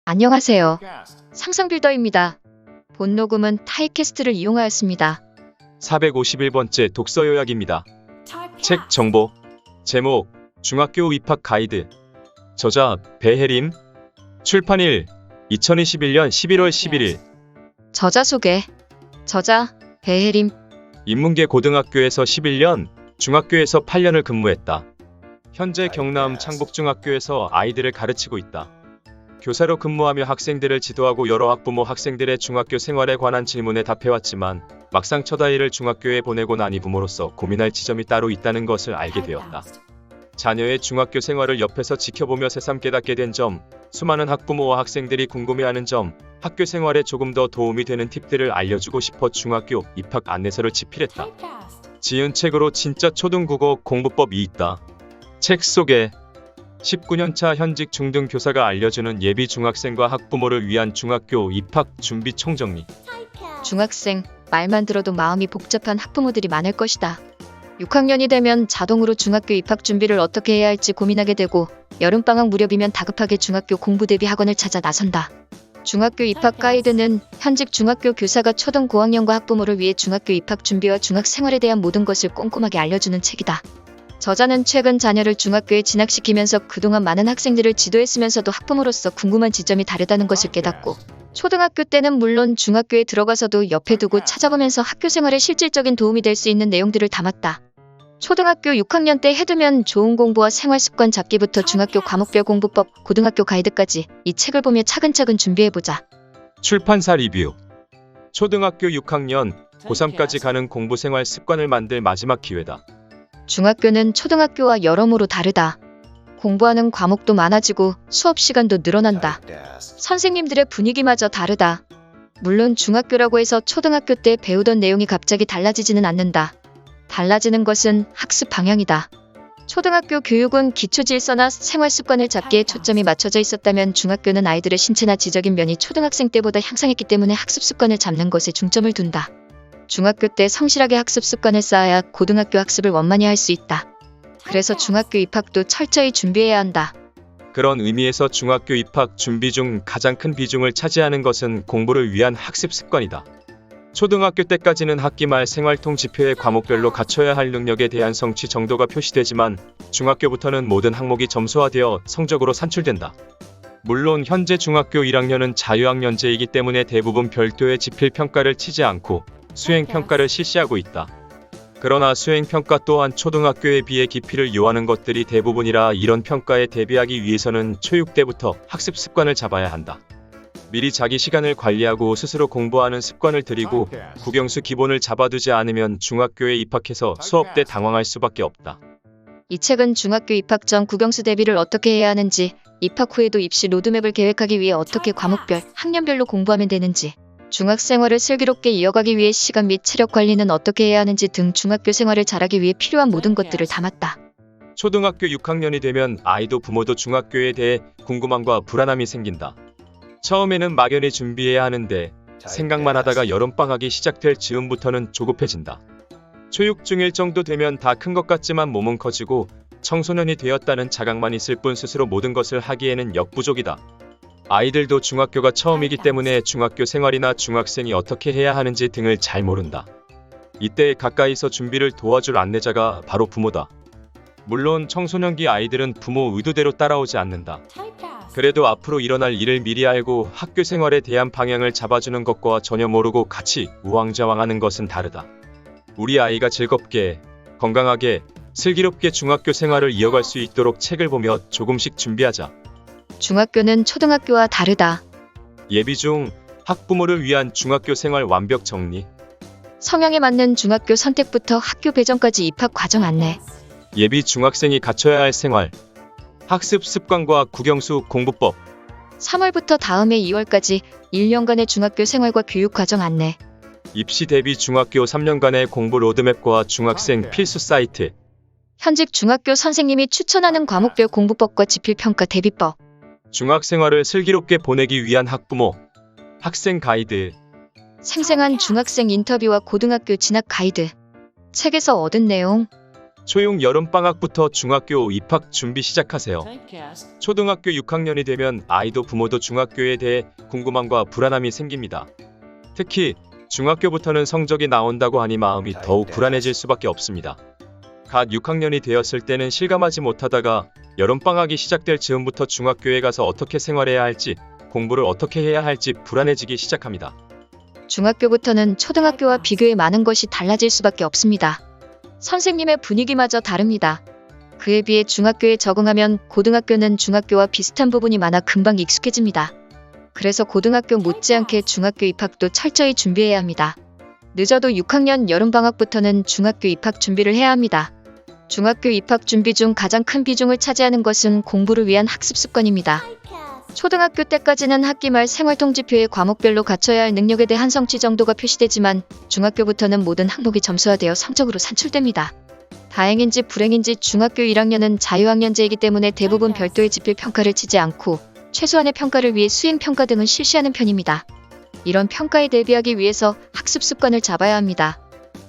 안녕하세요. 상상빌더입니다. 본 녹음은 타이캐스트를 이용하였습니다. 451번째 독서 요약입니다. 책 정보 제목 중학교 입학 가이드 저자 배혜림 출판일 2021년 11월 11일 저자 소개 저자 배혜림 인문계 고등학교에서 11년 중학교에서 8년을 근무했다. 현재 경남 창북중학교에서 아이들을 가르치고 있다. 교사로 근무하며 학생들을 지도하고 여러 학부모 학생들의 중학교 생활에 관한 질문에 답해왔지만 막상 첫 아이를 중학교에 보내고 나니 부모로서 고민할 지점이 따로 있다는 것을 알게 되었다. 자녀의 중학교 생활을 옆에서 지켜보며 새삼 깨닫게 된 점, 수많은 학부모와 학생들이 궁금해하는 점, 학교 생활에 조금 더 도움이 되는 팁들을 알려주고 싶어 중학교 입학 안내서를 집필했다. 지은 책으로 진짜 초등국어 공부법이 있다. 책 속에 19년차 현직 중등교사가 알려주는 예비 중학생과 학부모를 위한 중학교 입학 준비 총정리. 중학생 말만 들어도 마음이 복잡한 학부모들이 많을 것이다. 6학년이 되면 자동으로 중학교 입학 준비를 어떻게 해야 할지 고민하게 되고 여름방학 무렵이면 다급하게 중학교 공부 대비 학원을 찾아 나선다. 중학교 입학 가이드는 현직 중학교 교사가 초등 고학년과 학부모를 위해 중학교 입학 준비와 중학 생활에 대한 모든 것을 꼼꼼하게 알려주는 책이다. 저자는 최근 자녀를 중학교에 진학시키면서 그동안 많은 학생들을 지도했으면서도 학부모로서 궁금한 지점이 다르다는 것을 깨닫고 초등학교 때는 물론 중학교에 들어가서도 옆에 두고 찾아보면서 학교 생활에 실질적인 도움이 될 수 있는 내용들을 담았다. 초등학교 6학년 때 해두면 좋은 공부와 생활습관 잡기부터 중학교 과목별 공부법, 고등학교 가이드까지 이 책을 보며 차근차근 준비해보자. 출판사 리뷰 초등학교 6학년, 고3까지 가는 공부 생활 습관을 만들 마지막 기회다. 중학교는 초등학교와 여러모로 다르다. 공부하는 과목도 많아지고 수업 시간도 늘어난다. 선생님들의 분위기마저 다르다. 물론 중학교라고 해서 초등학교 때 배우던 내용이 갑자기 달라지지는 않는다. 달라지는 것은 학습 방향이다. 초등학교 교육은 기초 질서나 생활 습관을 잡기에 초점이 맞춰져 있었다면 중학교는 아이들의 신체나 지적인 면이 초등학생 때보다 향상했기 때문에 학습 습관을 잡는 것에 중점을 둔다. 중학교 때 성실하게 학습 습관을 쌓아야 고등학교 학습을 원만히 할 수 있다. 그래서 중학교 입학도 철저히 준비해야 한다. 그런 의미에서 중학교 입학 준비 중 가장 큰 비중을 차지하는 것은 공부를 위한 학습 습관이다. 초등학교 때까지는 학기 말 생활통 지표의 과목별로 갖춰야 할 능력에 대한 성취 정도가 표시되지만 중학교부터는 모든 항목이 점수화되어 성적으로 산출된다. 물론 현재 중학교 1학년은 자유학년제이기 때문에 대부분 별도의 지필평가를 치지 않고 수행평가를 실시하고 있다. 그러나 수행평가 또한 초등학교에 비해 깊이를 요하는 것들이 대부분이라 이런 평가에 대비하기 위해서는 초6 때부터 학습 습관을 잡아야 한다. 미리 자기 시간을 관리하고 스스로 공부하는 습관을 들이고 국영수 기본을 잡아두지 않으면 중학교에 입학해서 수업 때 당황할 수밖에 없다. 이 책은 중학교 입학 전 국영수 대비를 어떻게 해야 하는지, 입학 후에도 입시 로드맵을 계획하기 위해 어떻게 과목별, 학년별로 공부하면 되는지, 중학 생활을 슬기롭게 이어가기 위해 시간 및 체력 관리는 어떻게 해야 하는지 등 중학교 생활을 잘하기 위해 필요한 모든 것들을 담았다. 초등학교 6학년이 되면 아이도 부모도 중학교에 대해 궁금함과 불안함이 생긴다. 처음에는 막연히 준비해야 하는데 생각만 하다가 여름방학이 시작될 즈음부터는 조급해진다. 초6 중1 정도 되면 다 큰 것 같지만 몸은 커지고 청소년이 되었다는 자각만 있을 뿐 스스로 모든 것을 하기에는 역부족이다. 아이들도 중학교가 처음이기 때문에 중학교 생활이나 중학생이 어떻게 해야 하는지 등을 잘 모른다. 이때 가까이서 준비를 도와줄 안내자가 바로 부모다. 물론 청소년기 아이들은 부모 의도대로 따라오지 않는다. 그래도 앞으로 일어날 일을 미리 알고 학교 생활에 대한 방향을 잡아주는 것과 전혀 모르고 같이 우왕좌왕하는 것은 다르다. 우리 아이가 즐겁게, 건강하게, 슬기롭게 중학교 생활을 이어갈 수 있도록 책을 보며 조금씩 준비하자. 중학교는 초등학교와 다르다. 예비 중 학부모를 위한 중학교 생활 완벽 정리. 성향에 맞는 중학교 선택부터 학교 배정까지 입학 과정 안내. 예비 중학생이 갖춰야 할 생활. 학습 습관과 국영수 공부법. 3월부터 다음해 2월까지 1년간의 중학교 생활과 교육 과정 안내. 입시 대비 중학교 3년간의 공부 로드맵과 중학생 필수 사이트. 현직 중학교 선생님이 추천하는 과목별 공부법과 지필평가 대비법. 중학생활을 슬기롭게 보내기 위한 학부모, 학생 가이드. 생생한 중학생 인터뷰와 고등학교 진학 가이드. 책에서 얻은 내용. 초용 여름방학부터 중학교 입학 준비 시작하세요. 초등학교 6학년이 되면 아이도 부모도 중학교에 대해 궁금함과 불안함이 생깁니다. 특히 중학교부터는 성적이 나온다고 하니 마음이 더욱 불안해질 수밖에 없습니다. 갓 6학년이 되었을 때는 실감하지 못하다가 여름방학이 시작될 즈음부터 중학교에 가서 어떻게 생활해야 할지, 공부를 어떻게 해야 할지 불안해지기 시작합니다. 중학교부터는 초등학교와 비교해 많은 것이 달라질 수밖에 없습니다. 선생님의 분위기마저 다릅니다. 그에 비해 중학교에 적응하면 고등학교는 중학교와 비슷한 부분이 많아 금방 익숙해집니다. 그래서 고등학교 못지않게 중학교 입학도 철저히 준비해야 합니다. 늦어도 6학년 여름방학부터는 중학교 입학 준비를 해야 합니다. 중학교 입학 준비 중 가장 큰 비중을 차지하는 것은 공부를 위한 학습 습관입니다. 초등학교 때까지는 학기 말 생활통지표에 과목별로 갖춰야 할 능력에 대한 성취 정도가 표시되지만 중학교부터는 모든 항목이 점수화되어 성적으로 산출됩니다. 다행인지 불행인지 중학교 1학년은 자유학년제이기 때문에 대부분 별도의 지필 평가를 치지 않고 최소한의 평가를 위해 수행평가 등은 실시하는 편입니다. 이런 평가에 대비하기 위해서 학습 습관을 잡아야 합니다.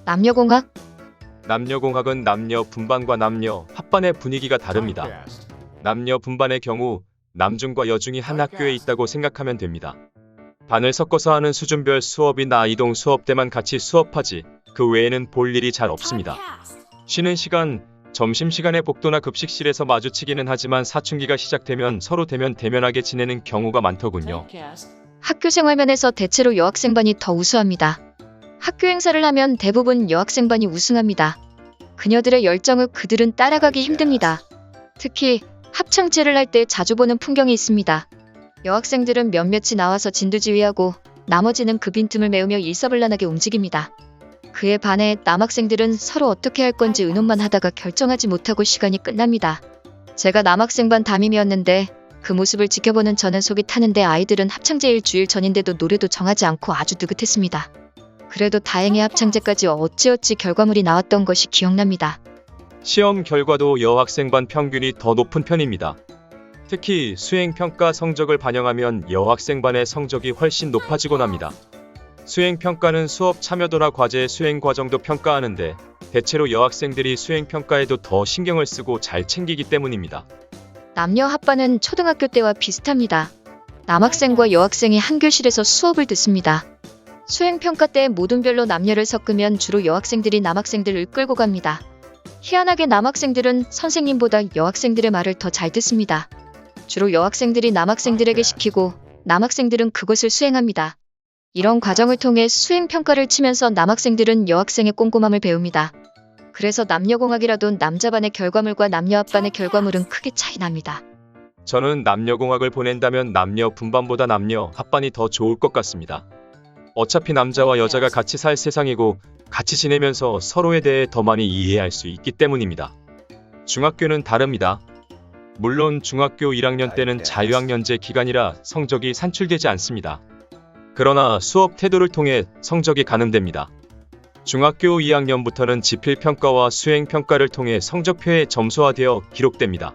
남녀공학? 남녀공학은 남녀 분반과 남녀 합반의 분위기가 다릅니다. 남녀 분반의 경우 남중과 여중이 한 학교에 있다고 생각하면 됩니다. 반을 섞어서 하는 수준별 수업이나 이동 수업 때만 같이 수업하지 그 외에는 볼 일이 잘 없습니다. 쉬는 시간, 점심시간에 복도나 급식실에서 마주치기는 하지만 사춘기가 시작되면 서로 대면하게 지내는 경우가 많더군요. 학교 생활면에서 대체로 여학생반이 더 우수합니다. 학교 행사를 하면 대부분 여학생반이 우승합니다. 그녀들의 열정을 그들은 따라가기 힘듭니다. 특히 합창제를 할 때 자주 보는 풍경이 있습니다. 여학생들은 몇몇이 나와서 진두지휘하고 나머지는 그 빈틈을 메우며 일사불란하게 움직입니다. 그에 반해 남학생들은 서로 어떻게 할 건지 의논만 하다가 결정하지 못하고 시간이 끝납니다. 제가 남학생반 담임이었는데 그 모습을 지켜보는 저는 속이 타는데 아이들은 합창제 일주일 전인데도 노래도 정하지 않고 아주 느긋했습니다. 그래도 다행히 합창제까지 어찌어찌 결과물이 나왔던 것이 기억납니다. 시험 결과도 여학생반 평균이 더 높은 편입니다. 특히 수행평가 성적을 반영하면 여학생반의 성적이 훨씬 높아지곤 합니다. 수행평가는 수업 참여도나 과제 수행 과정도 평가하는데 대체로 여학생들이 수행평가에도 더 신경을 쓰고 잘 챙기기 때문입니다. 남녀 합반은 초등학교 때와 비슷합니다. 남학생과 여학생이 한 교실에서 수업을 듣습니다. 수행평가 때 모든 별로 남녀를 섞으면 주로 여학생들이 남학생들을 끌고 갑니다. 희한하게 남학생들은 선생님보다 여학생들의 말을 더 잘 듣습니다. 주로 여학생들이 남학생들에게 시키고 남학생들은 그것을 수행합니다. 이런 과정을 통해 수행평가를 치면서 남학생들은 여학생의 꼼꼼함을 배웁니다. 그래서 남녀공학이라도 남자반의 결과물과 남녀합반의 결과물은 크게 차이 납니다. 저는 남녀공학을 보낸다면 남녀 분반보다 남녀 합반이 더 좋을 것 같습니다. 어차피 남자와 여자가 같이 살 세상이고 같이 지내면서 서로에 대해 더 많이 이해할 수 있기 때문입니다. 중학교는 다릅니다. 물론 중학교 1학년 때는 자유학년제 기간이라 성적이 산출되지 않습니다. 그러나 수업 태도를 통해 성적이 가늠됩니다. 중학교 2학년부터는 지필평가와 수행평가를 통해 성적표에 점수화되어 기록됩니다.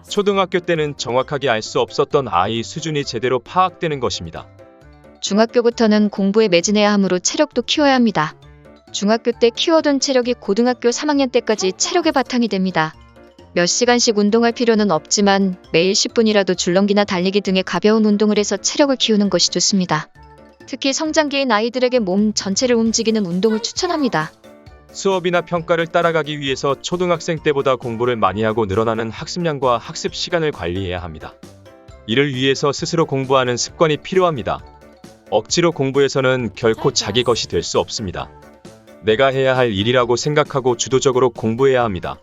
초등학교 때는 정확하게 알 수 없었던 아이 수준이 제대로 파악되는 것입니다. 중학교부터는 공부에 매진해야 하므로 체력도 키워야 합니다. 중학교 때 키워둔 체력이 고등학교 3학년 때까지 체력의 바탕이 됩니다. 몇 시간씩 운동할 필요는 없지만 매일 10분이라도 줄넘기나 달리기 등의 가벼운 운동을 해서 체력을 키우는 것이 좋습니다. 특히 성장기인 아이들에게 몸 전체를 움직이는 운동을 추천합니다. 수업이나 평가를 따라가기 위해서 초등학생 때보다 공부를 많이 하고 늘어나는 학습량과 학습 시간을 관리해야 합니다. 이를 위해서 스스로 공부하는 습관이 필요합니다. 억지로 공부해서는 결코 자기 것이 될 수 없습니다. 내가 해야 할 일이라고 생각하고 주도적으로 공부해야 합니다.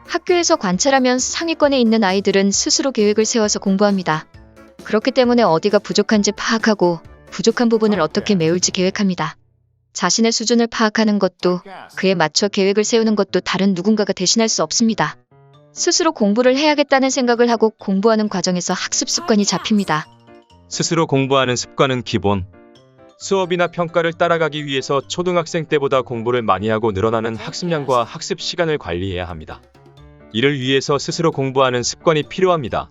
학교에서 관찰하면 상위권에 있는 아이들은 스스로 계획을 세워서 공부합니다. 그렇기 때문에 어디가 부족한지 파악하고 부족한 부분을 어떻게 메울지 계획합니다. 자신의 수준을 파악하는 것도 그에 맞춰 계획을 세우는 것도 다른 누군가가 대신할 수 없습니다. 스스로 공부를 해야겠다는 생각을 하고 공부하는 과정에서 학습 습관이 잡힙니다. 스스로 공부하는 습관은 기본. 수업이나 평가를 따라가기 위해서 초등학생 때보다 공부를 많이 하고 늘어나는 학습량과 학습 시간을 관리해야 합니다. 이를 위해서 스스로 공부하는 습관이 필요합니다.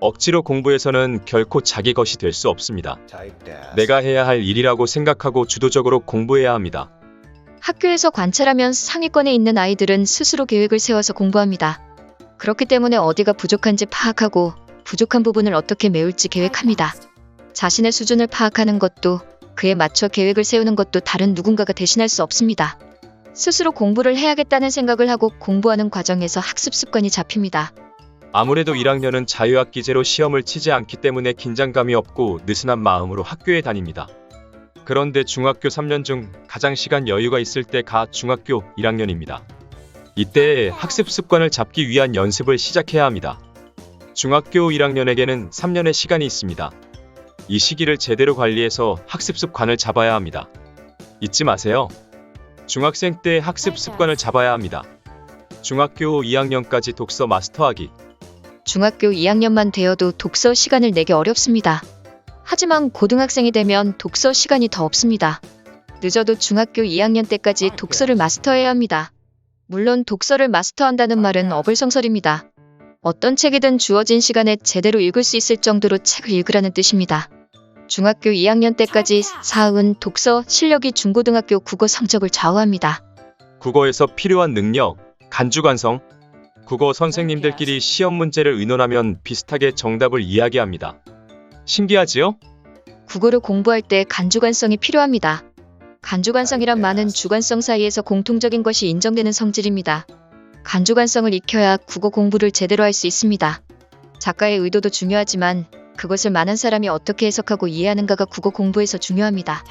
억지로 공부해서는 결코 자기 것이 될 수 없습니다. 내가 해야 할 일이라고 생각하고 주도적으로 공부해야 합니다. 학교에서 관찰하면 상위권에 있는 아이들은 스스로 계획을 세워서 공부합니다. 그렇기 때문에 어디가 부족한지 파악하고 부족한 부분을 어떻게 메울지 계획합니다. 자신의 수준을 파악하는 것도 그에 맞춰 계획을 세우는 것도 다른 누군가가 대신할 수 없습니다. 스스로 공부를 해야겠다는 생각을 하고 공부하는 과정에서 학습 습관이 잡힙니다. 아무래도 1학년은 자유학기제로 시험을 치지 않기 때문에 긴장감이 없고 느슨한 마음으로 학교에 다닙니다. 그런데 중학교 3년 중 가장 시간 여유가 있을 때가 중학교 1학년입니다. 이때 학습 습관을 잡기 위한 연습을 시작해야 합니다. 중학교 1학년에게는 3년의 시간이 있습니다. 이 시기를 제대로 관리해서 학습 습관을 잡아야 합니다. 잊지 마세요. 중학생 때 학습 습관을 잡아야 합니다. 중학교 2학년까지 독서 마스터하기. 중학교 2학년만 되어도 독서 시간을 내기 어렵습니다. 하지만 고등학생이 되면 독서 시간이 더 없습니다. 늦어도 중학교 2학년 때까지 독서를 마스터해야 합니다. 물론 독서를 마스터한다는 말은 어불성설입니다. 어떤 책이든 주어진 시간에 제대로 읽을 수 있을 정도로 책을 읽으라는 뜻입니다. 중학교 2학년 때까지 쌓은 독서 실력이 중고등학교 국어 성적을 좌우합니다. 국어에서 필요한 능력, 간주관성. 국어 선생님들끼리 시험 문제를 의논하면 비슷하게 정답을 이야기합니다. 신기하지요? 국어를 공부할 때 간주관성이 필요합니다. 간주관성이란 말은 주관성 사이에서 공통적인 것이 인정되는 성질입니다. 간주관성을 익혀야 국어 공부를 제대로 할 수 있습니다. 작가의 의도도 중요하지만 그것을 많은 사람이 어떻게 해석하고 이해하는가가 국어 공부에서 중요합니다.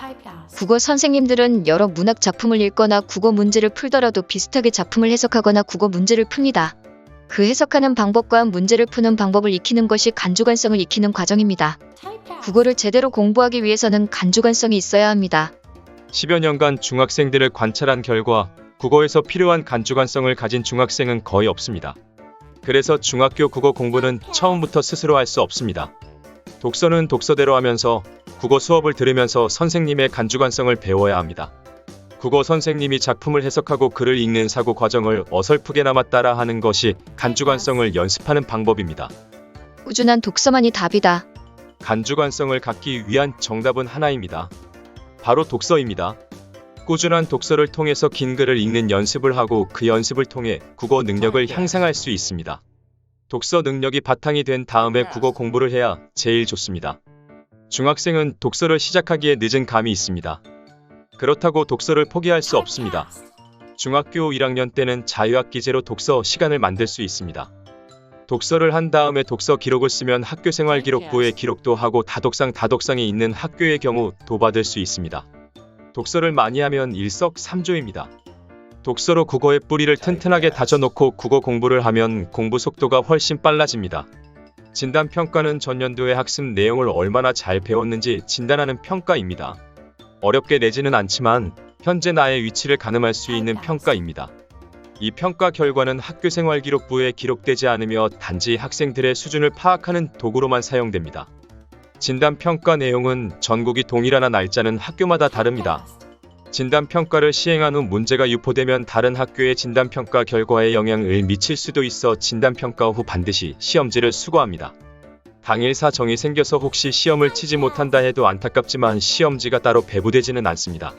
국어 선생님들은 여러 문학 작품을 읽거나 국어 문제를 풀더라도 비슷하게 작품을 해석하거나 국어 문제를 풉니다. 그 해석하는 방법과 문제를 푸는 방법을 익히는 것이 간주관성을 익히는 과정입니다. 국어를 제대로 공부하기 위해서는 간주관성이 있어야 합니다. 10여 년간 중학생들을 관찰한 결과 국어에서 필요한 간주관성을 가진 중학생은 거의 없습니다. 그래서 중학교 국어 공부는 처음부터 스스로 할 수 없습니다. 독서는 독서대로 하면서 국어 수업을 들으면서 선생님의 간주관성을 배워야 합니다. 국어 선생님이 작품을 해석하고 글을 읽는 사고 과정을 어설프게나마 따라하는 것이 간주관성을 연습하는 방법입니다. 꾸준한 독서만이 답이다. 간주관성을 갖기 위한 정답은 하나입니다. 바로 독서입니다. 꾸준한 독서를 통해서 긴 글을 읽는 연습을 하고 그 연습을 통해 국어 능력을 향상할 수 있습니다. 독서 능력이 바탕이 된 다음에 국어 공부를 해야 제일 좋습니다. 중학생은 독서를 시작하기에 늦은 감이 있습니다. 그렇다고 독서를 포기할 수 없습니다. 중학교 1학년 때는 자유학기제로 독서 시간을 만들 수 있습니다. 독서를 한 다음에 독서 기록을 쓰면 학교생활기록부에 기록도 하고 다독상이 있는 학교의 경우 도받을 수 있습니다. 독서를 많이 하면 일석삼조입니다. 독서로 국어의 뿌리를 튼튼하게 다져놓고 국어 공부를 하면 공부 속도가 훨씬 빨라집니다. 진단평가는 전년도의 학습 내용을 얼마나 잘 배웠는지 진단하는 평가입니다. 어렵게 내지는 않지만 현재 나의 위치를 가늠할 수 있는 평가입니다. 이 평가 결과는 학교생활기록부에 기록되지 않으며 단지 학생들의 수준을 파악하는 도구로만 사용됩니다. 진단평가 내용은 전국이 동일하나 날짜는 학교마다 다릅니다. 진단평가를 시행한 후 문제가 유포되면 다른 학교의 진단평가 결과에 영향을 미칠 수도 있어 진단평가 후 반드시 시험지를 수거합니다. 당일 사정이 생겨서 혹시 시험을 치지 못한다 해도 안타깝지만 시험지가 따로 배부되지는 않습니다.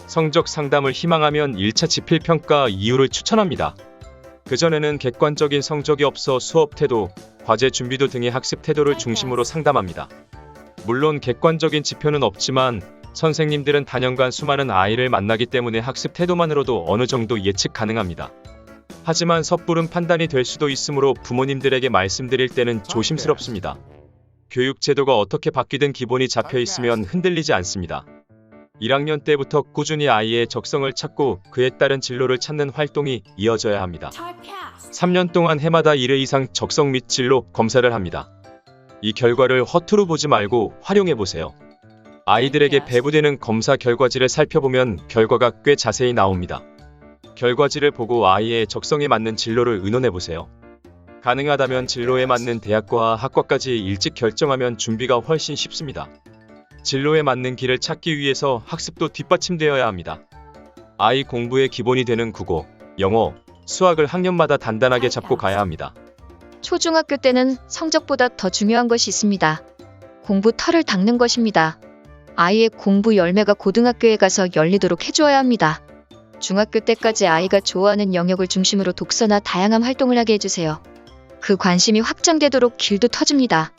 성적 상담을 희망하면 1차 지필평가 이유를 추천합니다. 그전에는 객관적인 성적이 없어 수업 태도, 과제 준비도 등의 학습 태도를 중심으로 상담합니다. 물론 객관적인 지표는 없지만 선생님들은 단연간 수많은 아이를 만나기 때문에 학습 태도만으로도 어느 정도 예측 가능합니다. 하지만 섣부른 판단이 될 수도 있으므로 부모님들에게 말씀드릴 때는 조심스럽습니다. 교육 제도가 어떻게 바뀌든 기본이 잡혀 있으면 흔들리지 않습니다. 1학년 때부터 꾸준히 아이의 적성을 찾고 그에 따른 진로를 찾는 활동이 이어져야 합니다. 3년 동안 해마다 1회 이상 적성 및 진로 검사를 합니다. 이 결과를 허투루 보지 말고 활용해보세요. 아이들에게 배부되는 검사 결과지를 살펴보면 결과가 꽤 자세히 나옵니다. 결과지를 보고 아이의 적성에 맞는 진로를 의논해보세요. 가능하다면 진로에 맞는 대학과 학과까지 일찍 결정하면 준비가 훨씬 쉽습니다. 진로에 맞는 길을 찾기 위해서 학습도 뒷받침되어야 합니다. 아이 공부의 기본이 되는 국어, 영어, 수학을 학년마다 단단하게 잡고 가야 합니다. 초중학교 때는 성적보다 더 중요한 것이 있습니다. 공부 털을 닦는 것입니다. 아이의 공부 열매가 고등학교에 가서 열리도록 해주어야 합니다. 중학교 때까지 아이가 좋아하는 영역을 중심으로 독서나 다양한 활동을 하게 해주세요. 그 관심이 확장되도록 길도 터줍니다.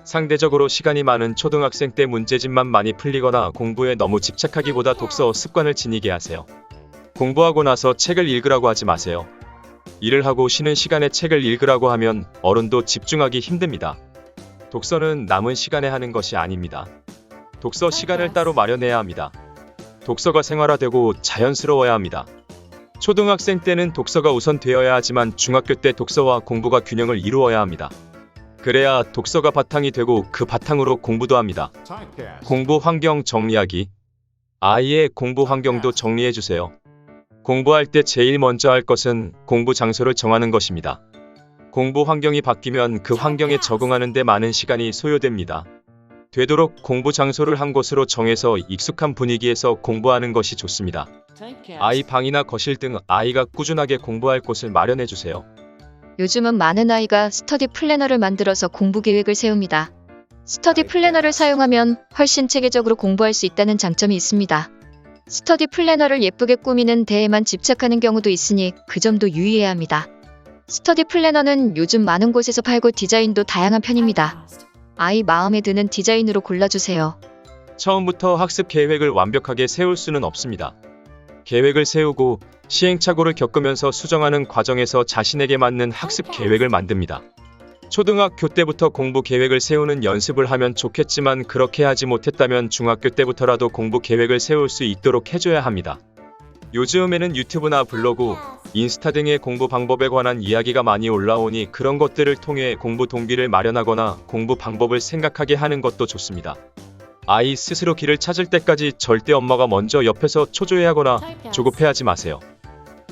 상대적으로 시간이 많은 초등학생 때 문제집만 많이 풀리거나 공부에 너무 집착하기보다 독서 습관을 지니게 하세요. 공부하고 나서 책을 읽으라고 하지 마세요. 일을 하고 쉬는 시간에 책을 읽으라고 하면 어른도 집중하기 힘듭니다. 독서는 남은 시간에 하는 것이 아닙니다. 독서 시간을 따로 마련해야 합니다. 독서가 생활화되고 자연스러워야 합니다. 초등학생 때는 독서가 우선 되어야 하지만 중학교 때 독서와 공부가 균형을 이루어야 합니다. 그래야 독서가 바탕이 되고 그 바탕으로 공부도 합니다. 공부 환경 정리하기. 아이의 공부 환경도 정리해주세요. 공부할 때 제일 먼저 할 것은 공부 장소를 정하는 것입니다. 공부 환경이 바뀌면 그 환경에 적응하는 데 많은 시간이 소요됩니다. 되도록 공부 장소를 한 곳으로 정해서 익숙한 분위기에서 공부하는 것이 좋습니다. 아이 방이나 거실 등 아이가 꾸준하게 공부할 곳을 마련해주세요. 요즘은 많은 아이가 스터디 플래너를 만들어서 공부 계획을 세웁니다. 스터디 플래너를 사용하면 훨씬 체계적으로 공부할 수 있다는 장점이 있습니다. 스터디 플래너를 예쁘게 꾸미는 데에만 집착하는 경우도 있으니 그 점도 유의해야 합니다. 스터디 플래너는 요즘 많은 곳에서 팔고 디자인도 다양한 편입니다. 아이 마음에 드는 디자인으로 골라주세요. 처음부터 학습 계획을 완벽하게 세울 수는 없습니다. 계획을 세우고 시행착오를 겪으면서 수정하는 과정에서 자신에게 맞는 학습 계획을 만듭니다. 초등학교 때부터 공부 계획을 세우는 연습을 하면 좋겠지만 그렇게 하지 못했다면 중학교 때부터라도 공부 계획을 세울 수 있도록 해줘야 합니다. 요즘에는 유튜브나 블로그, 인스타 등의 공부 방법에 관한 이야기가 많이 올라오니 그런 것들을 통해 공부 동기를 마련하거나 공부 방법을 생각하게 하는 것도 좋습니다. 아이 스스로 길을 찾을 때까지 절대 엄마가 먼저 옆에서 초조해하거나 조급해하지 마세요.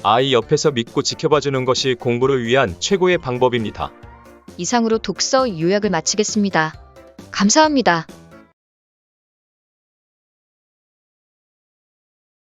아이 옆에서 믿고 지켜봐주는 것이 공부를 위한 최고의 방법입니다. 이상으로 독서 요약을 마치겠습니다. 감사합니다.